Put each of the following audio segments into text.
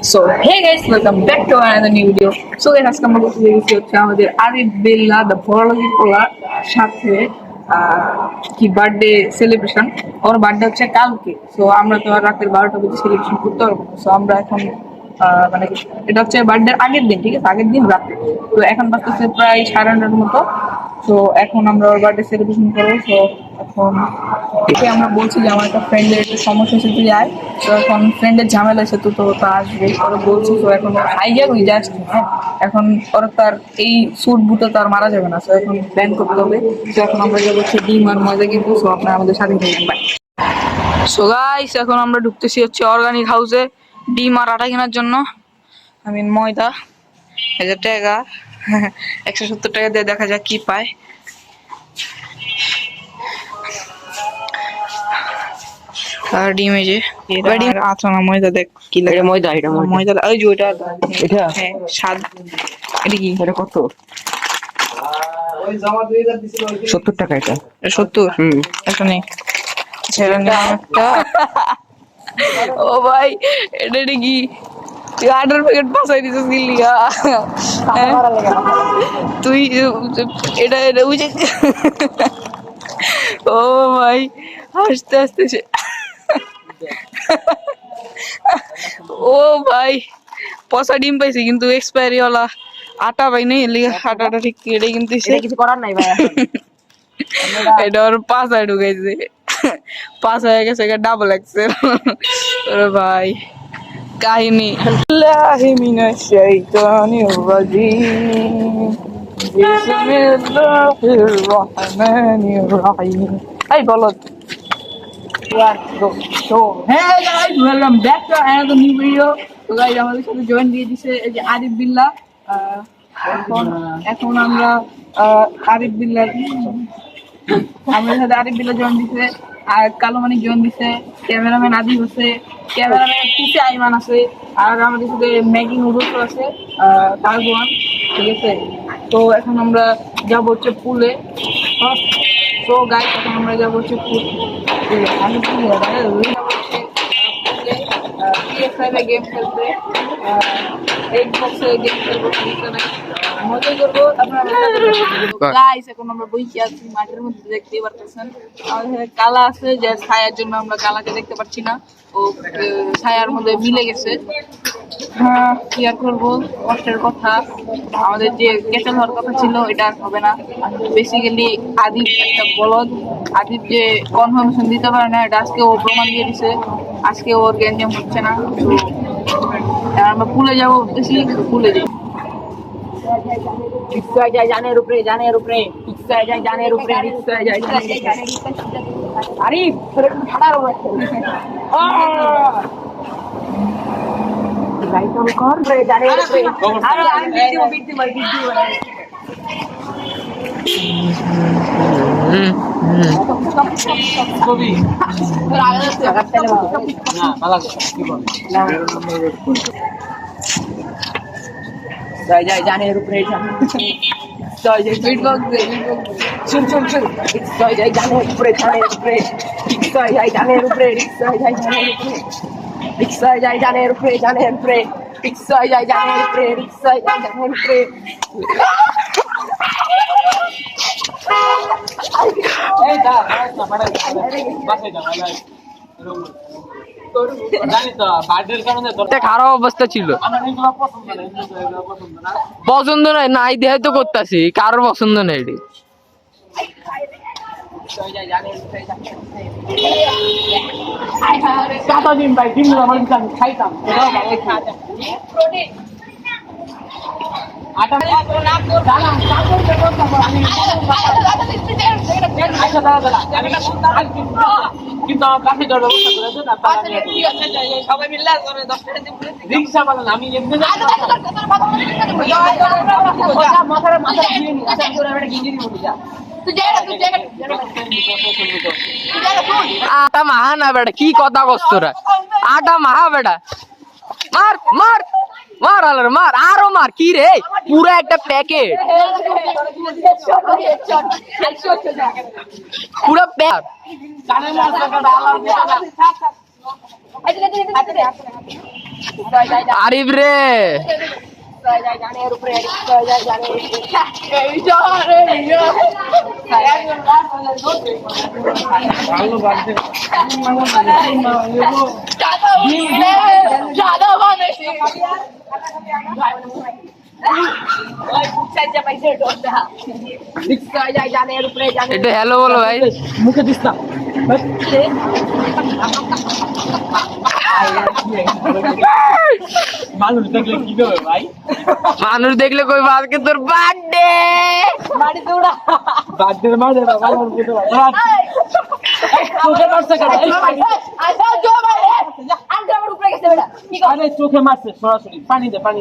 So hey guys, welcome back to another new video. So guys, আজকে আমরা করতে যাচ্ছি হচ্ছে আমাদের আরিফ বিল্লাহ দ্য বড়লোকি পোলার সাথে কি বার্থডে সেলিব্রেশন। ওর বার্থডে হচ্ছে কালকে। সো আমরা তো আর রাতের 12টা বেজে সেলিব্রেশন করতে পারবো না। সো আমরা এখন মানে এটা হচ্ছে বার্থডে আগের দিন, ঠিক আছে, আগের দিন রাতে। তো এখন বাজতেছে প্রায় 9:30টার মতো। তো এখন আমরা ওর বার্থডে সেলিব্রেশন করবো। তো এখন একে আমরা বলছি যে আমার একটা ফ্রেন্ডের একটা সমস্যা হয়েছে, তুই আয়। তো এখন ফ্রেন্ডের ঝামেলা আছে, তো তা আসবে ওরা বলছি। তো এখন হাইজার হয়ে যাচ্ছে, হ্যাঁ। এখন ওরা তার এই স্যুট বুটে তো আর মারা যাবে না। তো এখন প্ল্যান করতে হবে। তো এখন আমরা যাবো হচ্ছে ডিম আর মজা কিনবো। সো আপনারা আমাদের সাথে থাকবেন, বাই। সো গাইস, এখন আমরা ঢুকতেছি হচ্ছে অর্গানিক হাউসে ডিম আর আটা কেনার জন্য। ময়দা 1000 টাকা 170 টাকা দিয়ে দেখা যাক কি পায়। আর ডিমে যে ডিম আচ্ছা না, ময়দা দেখ কি লাগে। ময়দা, এটা ময়দা ওই যে ওইটা এটা, হ্যাঁ স্বাদ। এটা কি, এটা কত? 70 টাকা। এটা 70। এটা নেই, ছেড়ে নে একটা। ও ভাই, এটা কি তুই 8 প্যাকেট পাসাই দিছিস কি লিগা? তুই এটা এটা ওই যে ও ভাই, আস্তে আস্তে ও ভাই, পচা ডিম পাইছি কিন্তু এক্সপায়ারি ওয়ালা আটা পাই নাই। লিগা আটাটা ঠিক এটাই কিন্তু কিছু করার নাই ভাই। এটা ওর পাশায় ঢুকাইছে, পাস হয়ে গেছে ডাবল এক্সেল। ওরে ভাই কাহিনী। বিল্লাহি মিনাশ শাইতানির রাজিম, বিসমিল্লাহির রহমানির রহিম। এই বলত। So hey guys, welcome back to another new video. তো গাইস, আমাদের সাথে জয়েন দিয়ে দিছে এই যে আরিফ বিল্লাহ। এখন আমরা আরিফ বিল্লাহ, আমাদের সাথে আরিফ বিল্লাহ জয়েন দিছে, আর কালো মানিক জয়েন দিছে, ক্যামেরাম্যান আদিব আছে, ক্যামেরাম্যান পিছে আইমান আছে, আর আমাদের সাথে ম্যাগি নুডলস আছে তারগুয়ান, ঠিক আছে। তো এখন আমরা যাবো হচ্ছে পুলে। তো গাইস, এখন আমরা যাবো হচ্ছে গেম খেলতে, এক্সবক্সে গেম খেলবো, মজা করবো। গাইস, এখন আমরা বইকে আছি মাঠের মধ্যে, দেখতেই পারতেছেন। আমাদের কালা আছে, যে ছায়ার জন্য আমরা কালাকে দেখতে পাচ্ছি না, ও ছায়ার মধ্যে মিলে গেছে। হ্যাঁ, কি আর করবো, কষ্টের কথা। আমাদের যে ক্যান্সেল হওয়ার কথা ছিল এটা আর হবে না। বেসিক্যালি আদিব একটা বলদ। আদিব যে কনফার্মেশন দিতে পারে না, এটা আজকে ও প্রমাণ দিয়ে দিছে। আজকে ওর গ্যাঞ্জাম হচ্ছে না। তো আমরা পুলে যাবো বেশি, পুলে যাই। রিক্সায় যায় জানের উপরে, জানের উপরে রিক্সায় যায়, জানের উপরে রিক্সায় যায়, আরিফ তোরে একটু ঠাড়া রো লাইট অন কর রে, জানের উপরে। আরে আমি বিদ্যু মার কবি না পালা কি বল না যায় যায় জানের উপরে, জয় জয় শুন শুন শুন, জয় জয় জানের উপরে, জানের উপরে জয় জয় জানের উপরে, জয় জয় জানের উপরে, রিক্সায় যায় জানের উপরে, জানের উপরে রিক্সায় যায় জানের উপরে, রিক্সায় যায় জানের উপরে। এই দা না পারে বাসে যা ভাই, খারাপ অবস্থা ছিল, পছন্দ নয় নাই দেখাই তো করতেছি, কারোর পছন্দ নেই। খাইতাম কিন্তু আমার কাছে যাওয়ার ব্যবস্থা করে সবাই মিললে রিক্সা বলেন। আমি আটা মাহা না বেটা, কি কথা কষ্ট তোরা? আটা মাহা বেটা, মার মার মার আলার মার, আরো মার। কি রে, পুরো একটা প্যাকেট, পুরো প্যাক। আরিফ রে একটু হ্যালো বলো ভাই। মুখে দিস না মানুষ দেখলে কি করবে ভাই? মানুষ দেখলে কই আজকে তোর বার্থডে বাদ্যের মাঝে বাবা চোখে মারছে কেন? আরে চোখে মারছে সরাসরি। পানি দে, পানি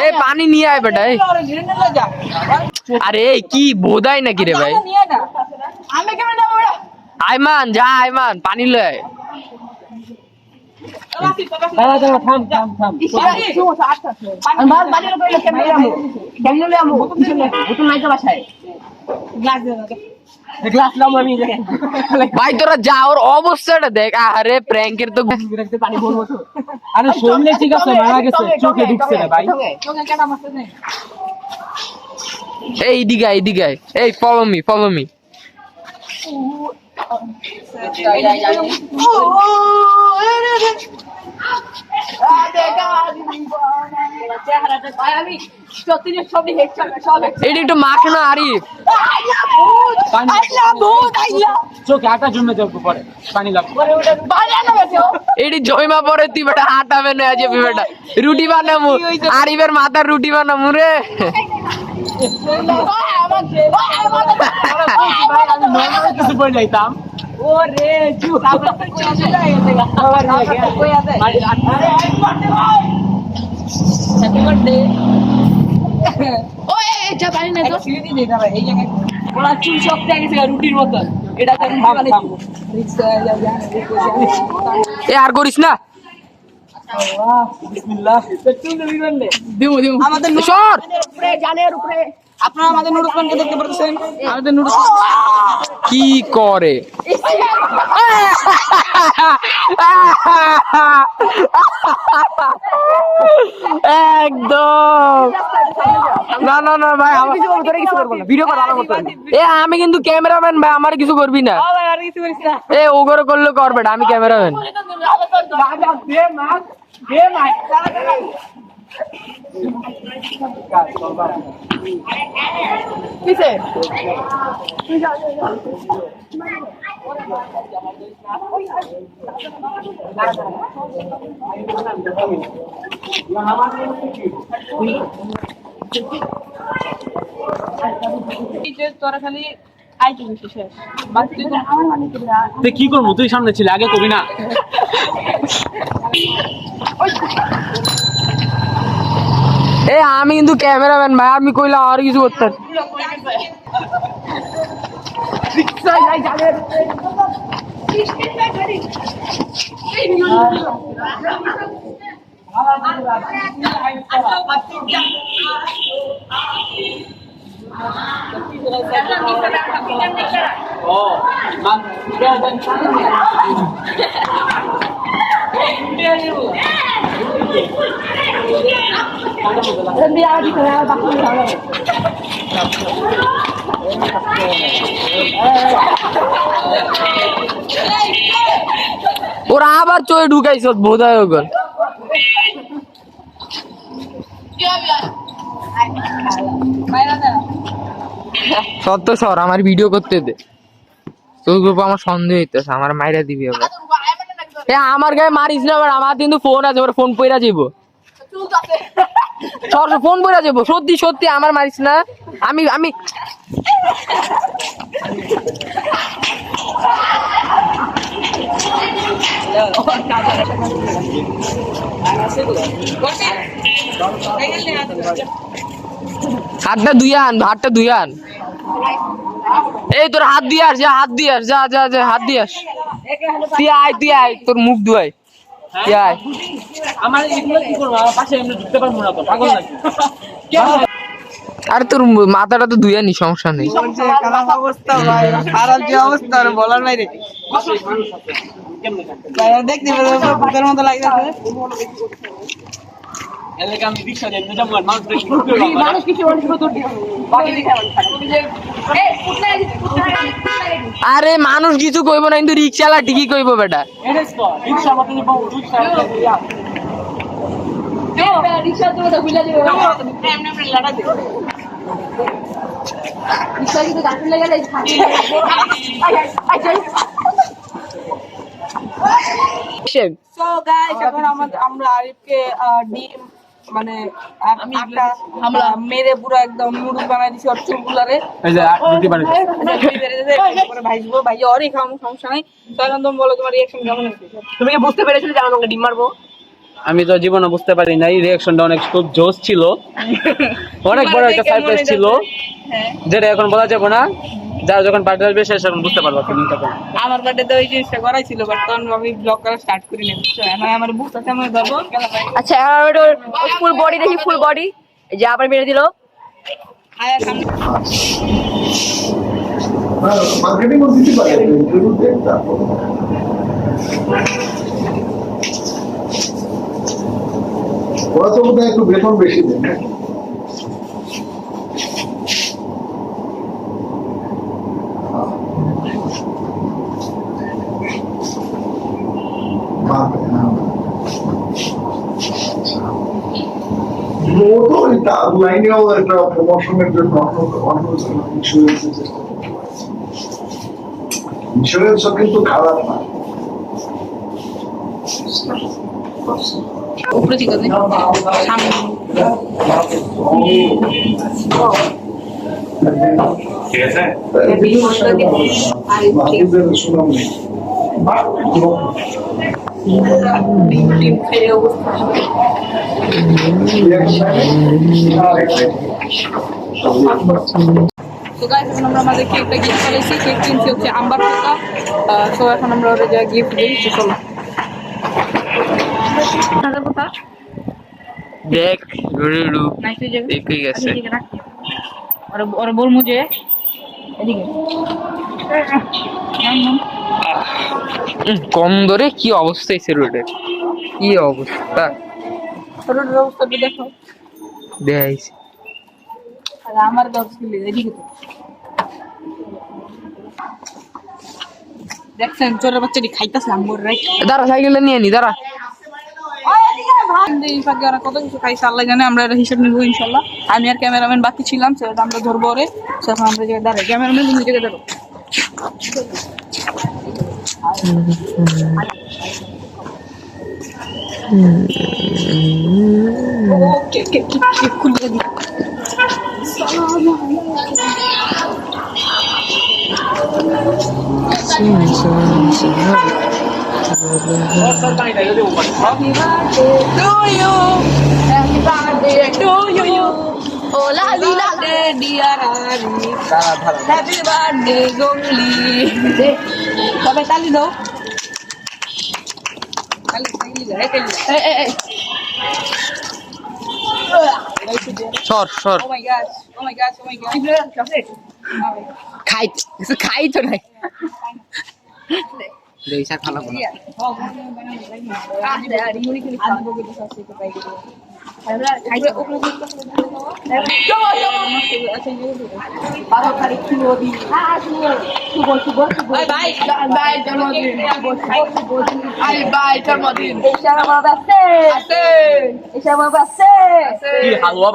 এ পানি নিয়ে আয় বেটা এই। আরে এই কি বোধাই নাকি রে ভাই? আইমান যা, আইমান পানি লয়। দাঁড়া দাঁড়া, থাম থাম থাম। গ্লাস নাম আমি দেখেন ভাই তোরা যা, ওর অবস্থাটা দেখ। আরে প্র্যাঙ্কের তো পানি ভরবো তো। আরে শরীরে ঠিক আছে, মারা গেছে, চোখে ঢুকছে না ভাই। এই দিগাই দিগাই, এই ফলো মি ফলো মি। এটা একটু মাখ না আরিফ। চোখে আটা জমে যাবে পরে, পানি লাগবে। এটি জয়মা পরে তুই বেটা হাঁটাবে না যাবি বেটা। রুটি বানামু, আরিফের মাথার রুটি বানামু রে। কিছু বলে যাইতাম। রুটির মতন এটা এ আর করিস না। আমাদের সর। আপনারা আমাদের নুডলস বানকে দেখতে পাচ্ছেন। আমাদের নুডলস কি করে একদম না না না ভাই, ভিডিও কর ভালো মতো। এ আমি কিন্তু ক্যামেরাম্যান ভাই, আমার কিছু করবি না। এ ওগর করলে কর বেটা, আমি ক্যামেরাম্যান। কি করবো? তুই সামনে ছিল, আগে কবি না। এ আমি কিন্তু ক্যামেরাম্যান ভাই, আমি কইলাম আর কিছু করতে। ওরা আবার চয়ে ঢুকাইছ বোধ হয় ওগুলো। সত্য সর, আমার ভিডিও করতে দে। তোর গ্রুপ আমার সন্দেহ হইতেছে, আমার মাইরা দিবি আবার। এ আমার গায়ে মারিস না, আমার কিন্তু ফোন আছে, ওর ফোন পইরা যাবো। ফোন পইরা যাবো, সত্যি সত্যি আমার মারিস না। আমি আমি হাতটা ধুয়ে আন, হাতটা ধুয়ে আন। এই তোর হাত দিয়ে আস, যা হাত দিয়ে আস, যা যা যা হাত দিয়ে আস। তুই আয়, তুই আয়, তোর মুখ ধুয়াই। তুই আয়। আমার এগুলো কি করবো? আমার পাশে এমনি ঢুকতে পারবো না তো, পাগল নাকি? আরে তোর মাথাটা তো ধুয়ে নি, সমস্যা নেই। অবস্থা ভাই, খারাপ যে অবস্থা বলার বাইরে। দেখতে ভূতের মতো লাগতেছে। মানুষ কিছু আরে মানুষ কিছু কইব না, কিন্তু রিক্সাওয়ালা ঠিকই কইব বেটা। So guys, এখন আমরা আরিফকে ডিম মানে আমরা মেরে পুরো একদম নুডলস বানাই দিছি ওর চুলগুলারে। এই যে রুটি বানাইছে। পরে ভাইজবো, ভাইয়া অনেক খাওয়ানো, সমস্যা নাই। তো এখন তুমি বলো তোমার রিঅ্যাকশন কেমন হয়েছে? তুমি কি বুঝতে পেরেছিলে যে আমি তোমাকে ডিম মারবো? আমি তো জীবনে বুঝতে পারি নাই, রিঅ্যাকশনটা অনেক খুব জোস ছিল, অনেক বড় একটা সারপ্রাইজ ছিল, যেটা এখন বলা যাবে না। যারা যখন বার্থডে আসবে সে যখন বুঝতে পারবে ফিলিংটা কেমন। আমার বার্থডে ওই জিনিসটা করাই ছিল, বাট তখন আমি ব্লগ করা স্টার্ট করি নি, বুঝছো? এখন আমার বুঝতে আছে আমি ধরবো। আচ্ছা ফুল বডি দেখি, ফুল বডি যে আবার মেরে দিল। আয়া সামনে মার্কেটিং দিতে পারে ইন্টারভিউতে তারপর ওরা তো বোধহয় একটু বেতন বেশি দেন। লাইনেও একটা প্রমোশনের জন্য ইন্স্যুরেন্সও কিন্তু খারাপ না। উপরে ঠিক আছে সামনে ঠিক আছে শুনাম নেই তো গাইস এখন আমরা আমাদের কেকটা গিফট করেছি, কেক কিনছি হচ্ছে আম্বার পোকা। তো এখন আমরা ওরা যা গিফট দিই চলো দাদা কথা দেখ গুরুডু নাইস হয়ে যাবে। একই গেছে। ওরা বল মুঝে এদিকে কম ধরে কি অবস্থা হয়েছে রোডের, কি অবস্থা রোডের অবস্থা দেখো। দেখাইছে। আর আমার দশ কিলো এদিকে তো দেখছেন চোরের বাচ্চাটি খাইতেছে আম্বুর রাইট। দাঁড়া সাইকেলটা নিয়ে নি, দাঁড়া। এই ফাঁকে ওরা কত কিছু খাইছে আল্লাহ জানে, আমরা এটা হিসাব নিবো ইনশাল্লাহ। আমি আর ক্যামেরাম্যান বাকি ছিলাম, সেটা আমরা ধরবো ওরে। সেখন আমরা জায়গায় দাঁড়াই, ক্যামেরাম্যান তুমি জায়গায় দাঁড়ো। খুলে দিই Oh la li la la. Happy birthday Ganguly. তবে তালি দাও, সর সর। Oh my gosh, oh my gosh, oh my gosh. খাই কিছু খাই তো নাই। দেইসা খালা বলা। হালুয়া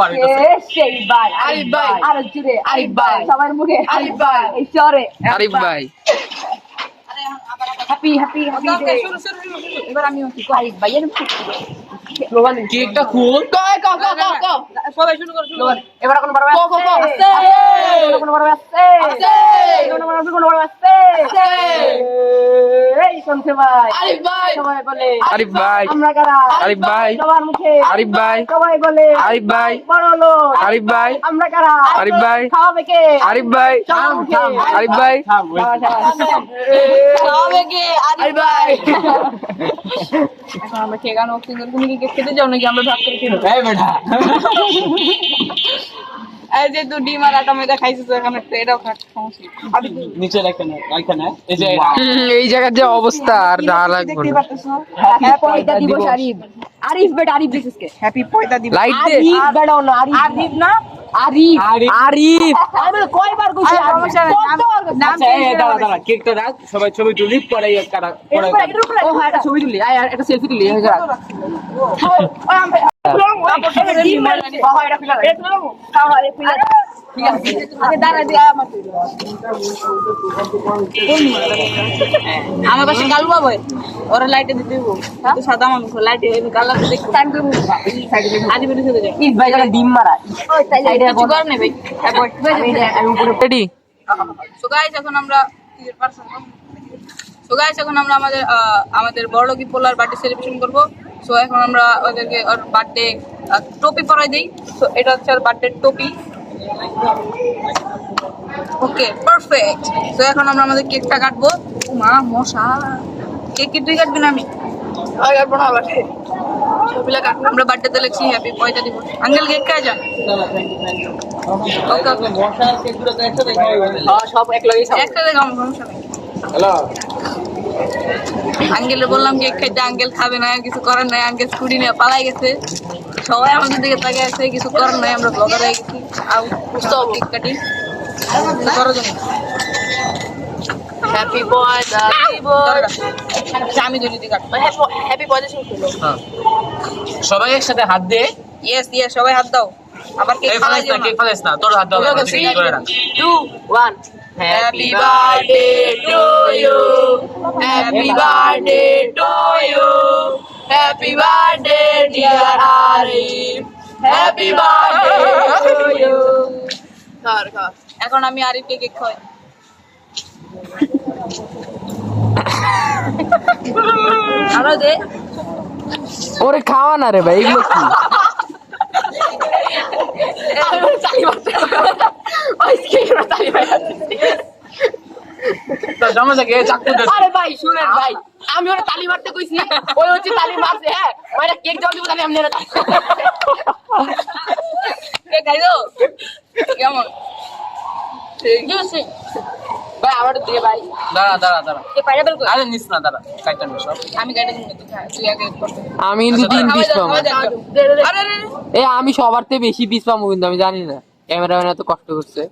সবার মুখে আরিফ ভাই, এই শহরে আরিফ ভাই হ্যাপি হ্যাপি হ্যাপি ডে। এবার আমি আরিফ ভাই এর কেকটা খুল। সবাই শুরু করো, শুরু করো। এবার কোন বড় আছে কোন বড় আছে কোন বড় আছে এই শুনতে ভাই আরিফ ভাই সবাই বলে আরিফ ভাই আমরা কারা আরিফ ভাই সবার মুখে আরিফ ভাই সবাই বলে আরিফ ভাই বড় লোক আরিফ ভাই আমরা কারা আরিফ ভাই খাওয়াবে কে আরিফ ভাই আরিফ ভাই খাওয়াবে কে আরিফ ভাই এখন আমরা কেক আনো, তুমি কি কেক খেতে যাও নাকি আমরা ভাগ করে খেতে? এই বেটা এই যে তুই ডিম আর আটা ময়দা খাইছিস এখানে তো এটাও খা সমস্যা নিচে রাখেন এখানে এই যে এই জায়গার যে অবস্থা আর যা লাগবে দেখতে না। পারতেছ হ্যাঁ পয়দা দিবস আরিফ আরিফ বেটা আরিফ দিসকে হ্যাপি পয়দা দিবস লাইট দে আরিফ বেটা না আরিফ আরিফ না আরিফ আরিফ আমি কয়বার কইছি আরে সমস্যা নাই, নাম আচ্ছা এই দাঁড়া দাঁড়া কেকটা রাখ সবাই ছবি তুলি পরে এই কাটা পরে ও হ্যাঁ একটা ছবি তুলি আয় একটা সেলফি তুলি হয়ে যা আমার পাশে কালু বাবা ওরা লাইটে দিতে হইব তো সাদা মানুষ লাইটে কালার দেখতে টাইম দেব আদি বেরিয়ে চলে যায় ইস ভাই জায়গা ডিম মারা কিছু করার নেই ভাই রেডি সো গাইস এখন আমরা আমাদের বড়লোকি পোলার বার্থডে সেলিব্রেশন করব। সো এখন আমরা ওদেরকে ওর বার্থডে টপি পরাই দেই। সো এটা হচ্ছে ওর বার্থডে টপি। Okay perfect. সো এখন আমরা আমাদের কেকটা কাটবো। ও মা মশা, কেক কি তুই কাটবি না আমি কাটবো না? ছবিলা কাটবো। আমরা বার্থডেতে লিখছি হ্যাপি পয়দা দিবস। আঙ্কেল কেক খাই যা। ওকে ওকে মশা কেকগুলো তো একসাথে খাওয়া হবে সব এক লাগেই একসাথে খাবো, সমস্যা নেই। হ্যালো আঙ্কেলে বললাম কেক খাইতে, আঙ্কেল খাবে না, কিছু করার নাই। আঙ্কেল স্কুটি নিয়ে পালাই গেছে। সবাই আমাদের দিকে তাকিয়ে আছে, কিছু করার নাই। আমরা ব্লগার হয়ে গেছি। কেক কাটি করার জন্য। হ্যাপি পয়দা দিবস আমি দুটি কাটবো। হ্যাপি পয়দা শুরু করলো সবাই একসাথে হাত দিয়ে ইয়েস ইয়েস, সবাই হাত দাও। আবার কেক এই খাওয়া ফালাইস না কেক ফালাইস না তোর হাত দাও ধরে রাখ 2 1 happy birthday to you, happy birthday to you, happy birthday dear Arif, happy birthday to you. এখন আমি আরিফকে কেক খাওয়াই। আরো দে। ওরে খাওয়া না রে ভাই, এগুলো কি? তো সমস্যা কি চাকু দে আরে ভাই শুনেন ভাই, আমি ওরে তালি মারতে কইছি, ওই হচ্ছে তালি মারছে। হ্যাঁ মানে কেক দাও দিব তাহলে আমি নেড়ে কেক খাইছো কেমন? জুসি ভাই আমার দিয়ে ভাই দাঁড়া দাঁড়া দাঁড়া এই পাইনাপল কই? আরে নিস না দাঁড়া কাইটা নিস সব আমি গাইডে দিন তুই খা, তুই আগে করতে। আমি কিন্তু 3 পিস পাবো। আরে আরে এ আমি সবার থেকে বেশি পিস পাবো কিন্তু আমি জানি না। ক্যামেরাম্যান এত কষ্ট করছে।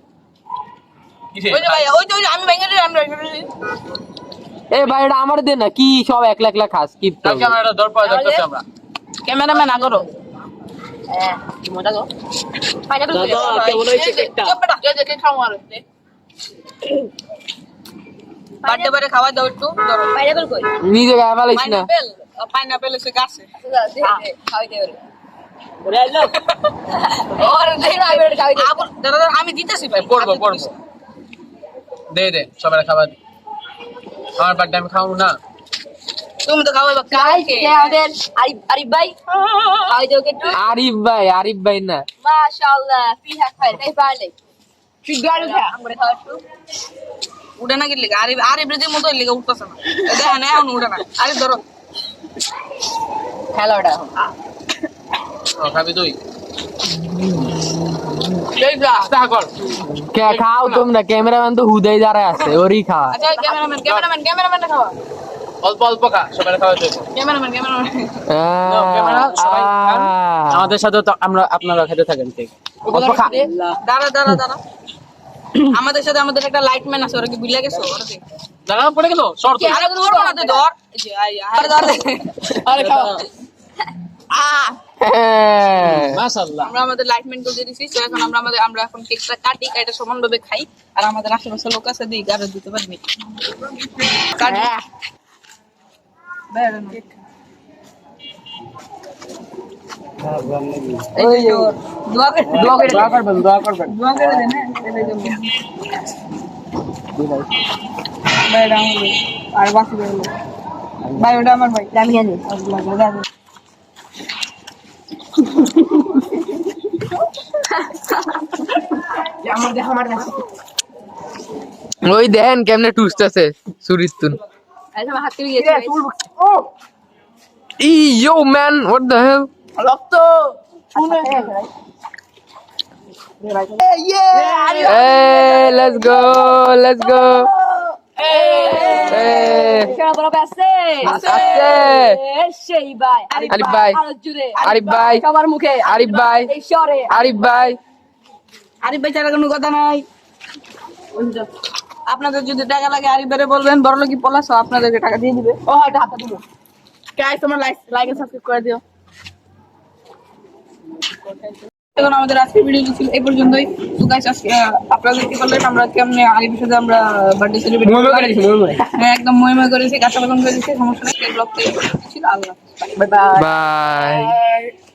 কিসে ওই যে ভাই, ওই যে আমি ভেঙে দিই, আমি ভেঙে দিই। এ ভাই এটা আমার দে না, কি সব একলা একলা খাস কি? তার ক্যামেরাটা দর পাওয়া যাচ্ছে আমরা ক্যামেরাম্যান না করো। হ্যাঁ কি মজা গো পাইনাপল কই? কেমন হইছে কেকটা? যে কেক খাও আর বার্থডে বারে খাওয়া দাও একটু ধরো। পাইনাপল কই? নিজে গায়ে ফেলাইস না। পাইনাপেল, পাইনাপেল এসে গাছে। খাওয়াই দে ওরে ওরে আইলো ওরে দেই না এবারে খাওয়াই দে আবার দাদা দাদা, আমি দিতেছি ভাই, পড়বো পড়বো দে দে সবাই খাবার দে আমার বার্থডে আমি খাবো না তুমি তো খাওয়াই বা গাইস কালকে। কে আমাদের আরিফ আরিফ ভাই খাওয়াই দাও একটু আরিফ ভাই না। মাশাআল্লাহ ফিহা খায় তাই পারলে তুই গাড়ি খা আমরা খাওয়া একটু উঠে না গেলে আরে আরে ব্রিজের মতো লেগে উঠতেছে না। দেখেন এখন উঠে না। আরে ধরো খেলাটা এখন খাবি তুই এই ব্রা। কর কে খাও তোমরা, ক্যামেরাম্যান তো হুদাই দাঁড়ায় আছে, ওরই খাওয়া। আচ্ছা ক্যামেরাম্যান খাওয়া। অল্প অল্প খা সবাই খাওয়া যাবে ক্যামেরাম্যান ক্যামেরা সবাই খান। আমাদের সাথে তো আমরা আপনারা খেতে থাকেন ঠিক অল্প খা দাঁড়া দাঁড়া দাঁড়া। আমাদের সাথে আমাদের একটা লাইটম্যান আছে, ওরা কি বিলে গেছে? ওরা কি দাঁড়া পড়ে গেল শর্ট আরে ধরবো না, তুই ধর। এই যে আই আরে ধর। আরে খাওয়া হ্যাঁ। মাশাআল্লাহ আমরা আমাদের লাইটম্যান করে দিয়েছি। তো এখন আমরা এখন কেকটা কাটি, কাটা সমানভাবে খাই। আর আমাদের আশেপাশে লোক আছে, দিই গাড়ি দিতে পারবি কাটি। বের না কেক। এই যে তোর দোয়া করবেন দোয়া করে দেন না এর জন্য। ভাই রাম ভাই আর বাকি গেল ভাই, ওটা আমার ভাই। আমি জানি আমার কাছে ওই দেখেন কেমনে টুস্ট আছে সুরিতুন। আরে আমার হাত থেকে গিয়েছে ইয়ো ম্যান, হোয়াট দ্য হেল? রক্ত শুনে Hey, let's go, let's go. Hey, আছে। সেই ভাই আরিফ ভাই, আরো জুড়ে আরিফ ভাই, সবার মুখে আরিফ ভাই, এই শহরে আরিফ ভাই। আরিফ ভাই ছাড়া কোনো কথা নাই। আপনাদের যদি টাকা লাগে আরিফ ভাইরে বলবেন, বড় লোকই পলাশ আপনাদেরকে টাকা দিয়ে দিবে। ও এটা হাতে দিব গাইস তোমরা লাইক এন্ড সাবস্ক্রাইব করে দিও এখন আমাদের আজকের ভিডিও ছিল এই পর্যন্তই। তো গাইস আজকে আপনারা দেখতে পারলেন আমরা কেমনে আরিফের সাথে আমরা বার্থডে সেলিব্রেট হ্যাঁ একদম মহিমা করেছি, গাছা বাগান করেছি, সমস্যা নেই। এই ব্লগটা ছিল। আল্লাহ Bye.